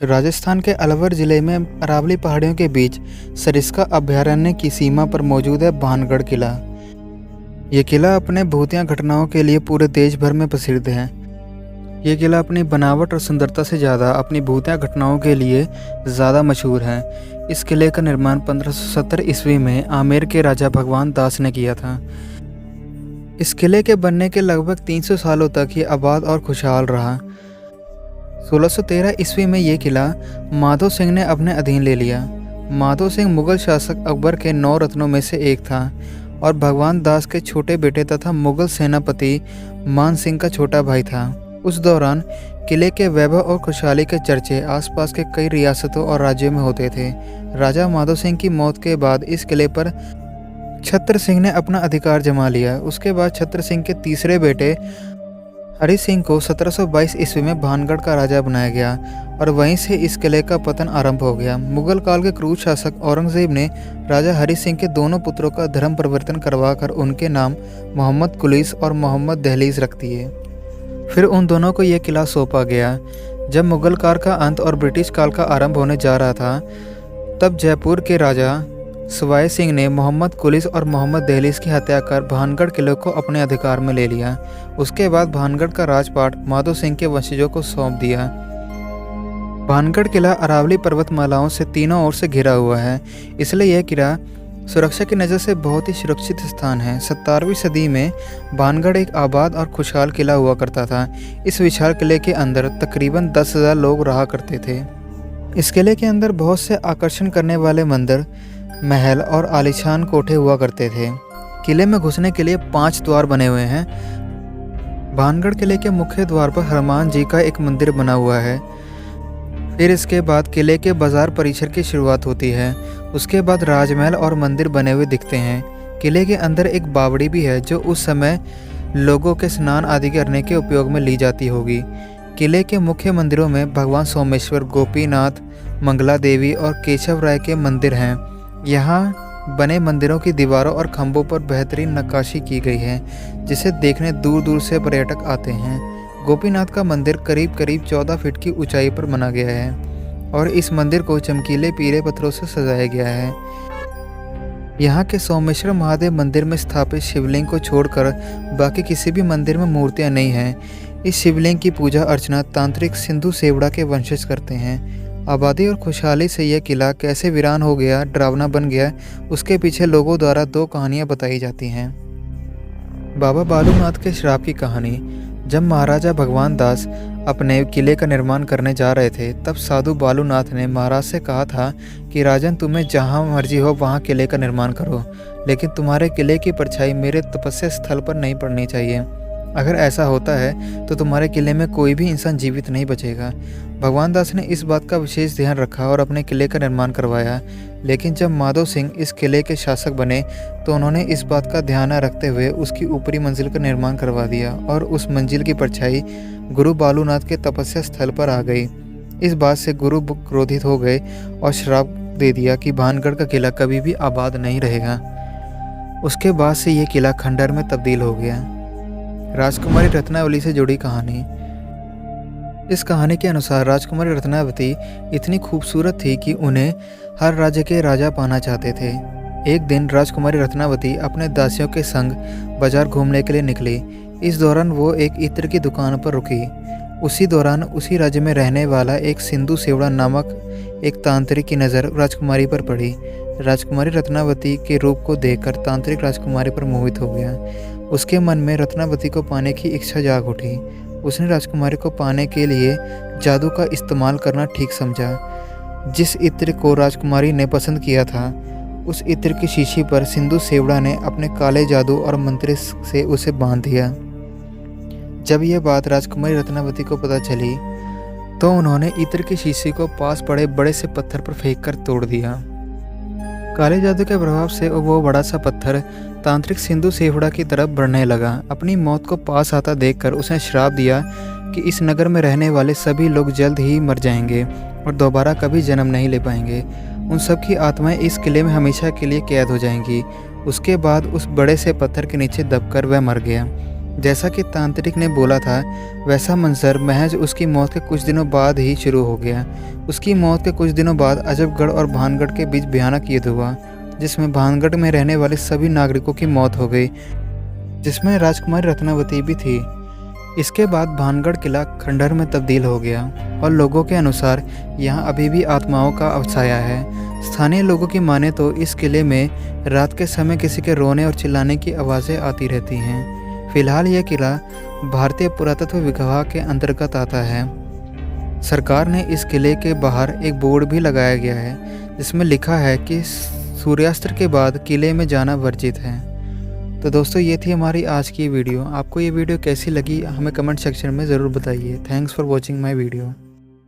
राजस्थान के अलवर जिले में अरावली पहाड़ियों के बीच सरिस्का अभयारण्य की सीमा पर मौजूद है भानगढ़ किला। ये किला अपने भूतिया घटनाओं के लिए पूरे देश भर में प्रसिद्ध है। ये किला अपनी बनावट और सुंदरता से ज़्यादा अपनी भूतिया घटनाओं के लिए ज़्यादा मशहूर है। इस किले का निर्माण 1570 ईस्वी में आमेर के राजा भगवान दास ने किया था। इस किले के बनने के लगभग 300 सालों तक ये आबाद और खुशहाल रहा। 1613 ईस्वी में ये किला माधो सिंह ने अपने अधीन ले लिया। माधो सिंह मुगल शासक अकबर के 9 रत्नों में से एक था और भगवान दास के छोटे बेटे तथा मुगल सेनापति मान सिंह का छोटा भाई था। उस दौरान किले के वैभव और खुशहाली के चर्चे आसपास के कई रियासतों और राज्यों में होते थे। राजा माधो सिंह की मौत के बाद इस किले पर छत्र सिंह ने अपना अधिकार जमा लिया। उसके बाद छत्र सिंह के तीसरे बेटे हरि सिंह को 1722 ईस्वी में भानगढ़ का राजा बनाया गया और वहीं से इस किले का पतन आरंभ हो गया। मुगल काल के क्रूर शासक औरंगजेब ने राजा हरि सिंह के दोनों पुत्रों का धर्म परिवर्तन करवाकर उनके नाम मोहम्मद कुलीस और मोहम्मद दहलीज रख दिए। फिर उन दोनों को यह किला सौंपा गया। जब मुगल काल का अंत और ब्रिटिश काल का आरंभ होने जा रहा था, तब जयपुर के राजा सवाई सिंह ने मोहम्मद कुलीस और मोहम्मद दहलीज की हत्या कर भानगढ़ किले को अपने अधिकार में ले लिया। उसके बाद भानगढ़ का राजपाट माधो सिंह के वंशजों को सौंप दिया। भानगढ़ किला अरावली पर्वतमालाओं से तीनों ओर से घिरा हुआ है, इसलिए यह किला सुरक्षा की नज़र से बहुत ही सुरक्षित स्थान है। 17वीं सदी में भानगढ़ एक आबाद और खुशहाल किला हुआ करता था। इस विशाल किले के अंदर तकरीबन 10,000 लोग रहा करते थे। इस किले के अंदर बहुत से आकर्षण करने वाले मंदिर, महल और आलीशान कोठे हुआ करते थे। किले में घुसने के लिए 5 द्वार बने हुए हैं। भानगढ़ किले के मुख्य द्वार पर हनुमान जी का एक मंदिर बना हुआ है। फिर इसके बाद किले के बाजार परिसर की शुरुआत होती है। उसके बाद राजमहल और मंदिर बने हुए दिखते हैं। किले के अंदर एक बावड़ी भी है जो उस समय लोगों के स्नान आदि करने के उपयोग में ली जाती होगी। किले के मुख्य मंदिरों में भगवान सोमेश्वर, गोपीनाथ, मंगला देवी और केशव राय के मंदिर हैं। यहाँ बने मंदिरों की दीवारों और खंभों पर बेहतरीन नक्काशी की गई है, जिसे देखने दूर दूर से पर्यटक आते हैं। गोपीनाथ का मंदिर करीब करीब 14 फीट की ऊंचाई पर बना गया है और इस मंदिर को चमकीले पीले पत्थरों से सजाया गया है। यहाँ के सोमेश्वर महादेव मंदिर में स्थापित शिवलिंग को छोड़कर बाकी किसी भी मंदिर में मूर्तियाँ नहीं हैं। इस शिवलिंग की पूजा अर्चना तांत्रिक सिंधु सेवड़ा के वंशज करते हैं। आबादी और खुशहाली से यह किला कैसे वीरान हो गया, डरावना बन गया, उसके पीछे लोगों द्वारा 2 कहानियाँ बताई जाती हैं। बाबा बालूनाथ के श्राप की कहानी। जब महाराजा भगवान दास अपने किले का निर्माण करने जा रहे थे, तब साधु बालूनाथ ने महाराज से कहा था कि राजन, तुम्हें जहाँ मर्जी हो वहाँ किले का निर्माण करो, लेकिन तुम्हारे किले की परछाई मेरे तपस्या स्थल पर नहीं पड़नी चाहिए। अगर ऐसा होता है तो तुम्हारे किले में कोई भी इंसान जीवित नहीं बचेगा। भगवान दास ने इस बात का विशेष ध्यान रखा और अपने किले का निर्माण करवाया। लेकिन जब माधो सिंह इस किले के शासक बने तो उन्होंने इस बात का ध्यान न रखते हुए उसकी ऊपरी मंजिल का निर्माण करवा दिया और उस मंजिल की परछाई गुरु बालूनाथ के तपस्या स्थल पर आ गई। इस बात से गुरु क्रोधित हो गए और श्राप दे दिया कि भानगढ़ का किला कभी भी आबाद नहीं रहेगा। उसके बाद से ये किला खंडहर में तब्दील हो गया। राजकुमारी रत्नावली से जुड़ी कहानी। इस कहानी के अनुसार राजकुमारी रत्नावती इतनी खूबसूरत थी कि उन्हें हर राज्य के राजा पाना चाहते थे। एक दिन राजकुमारी रत्नावती अपने दासियों के संग बाजार घूमने के लिए निकली। इस दौरान वो एक इत्र की दुकान पर रुकी। उसी दौरान उसी राज्य में रहने वाला एक सिंधु सेवड़ा नामक एक तांत्रिक की नज़र राजकुमारी पर पड़ी। राजकुमारी रत्नावती के रूप को देखकर तांत्रिक राजकुमारी पर मोहित हो गया। उसके मन में रत्नावती को पाने की इच्छा जाग उठी। उसने राजकुमारी को पाने के लिए जादू का इस्तेमाल करना ठीक समझा। जिस इत्र को राजकुमारी ने पसंद किया था, उस इत्र की शीशी पर सिंधु सेवड़ा ने अपने काले जादू और मंत्र से उसे बांध दिया। जब यह बात राजकुमारी रत्नावती को पता चली तो उन्होंने इत्र की शीशी को पास पड़े बड़े से पत्थर पर फेंककर तोड़ दिया। काले जादू के प्रभाव से वो बड़ा सा पत्थर तांत्रिक सिंधु सेवड़ा की तरफ बढ़ने लगा। अपनी मौत को पास आता देखकर उसने श्राप दिया कि इस नगर में रहने वाले सभी लोग जल्द ही मर जाएंगे और दोबारा कभी जन्म नहीं ले पाएंगे। उन सब की आत्माएं इस किले में हमेशा के लिए कैद हो जाएंगी। उसके बाद उस बड़े से पत्थर के नीचे दबकर वह मर गया। जैसा कि तांत्रिक ने बोला था, वैसा मंजर महज उसकी मौत के कुछ दिनों बाद ही शुरू हो गया। उसकी मौत के कुछ दिनों बाद अजबगढ़ और भानगढ़ के बीच भयानक युद्ध हुआ, जिसमें भानगढ़ में रहने वाले सभी नागरिकों की मौत हो गई, जिसमें राजकुमारी रत्नावती भी थी। इसके बाद भानगढ़ किला खंडहर में तब्दील हो गया और लोगों के अनुसार यहाँ अभी भी आत्माओं का अवसाया है। स्थानीय लोगों की माने तो इस किले में रात के समय किसी के रोने और चिल्लाने की आवाज़ें आती रहती हैं। फिलहाल यह किला भारतीय पुरातत्व विभाग के अंतर्गत आता है। सरकार ने इस किले के बाहर एक बोर्ड भी लगाया गया है, जिसमें लिखा है कि सूर्यास्त के बाद किले में जाना वर्जित है। तो दोस्तों, ये थी हमारी आज की वीडियो। आपको ये वीडियो कैसी लगी हमें कमेंट सेक्शन में ज़रूर बताइए। Thanks for watching my video.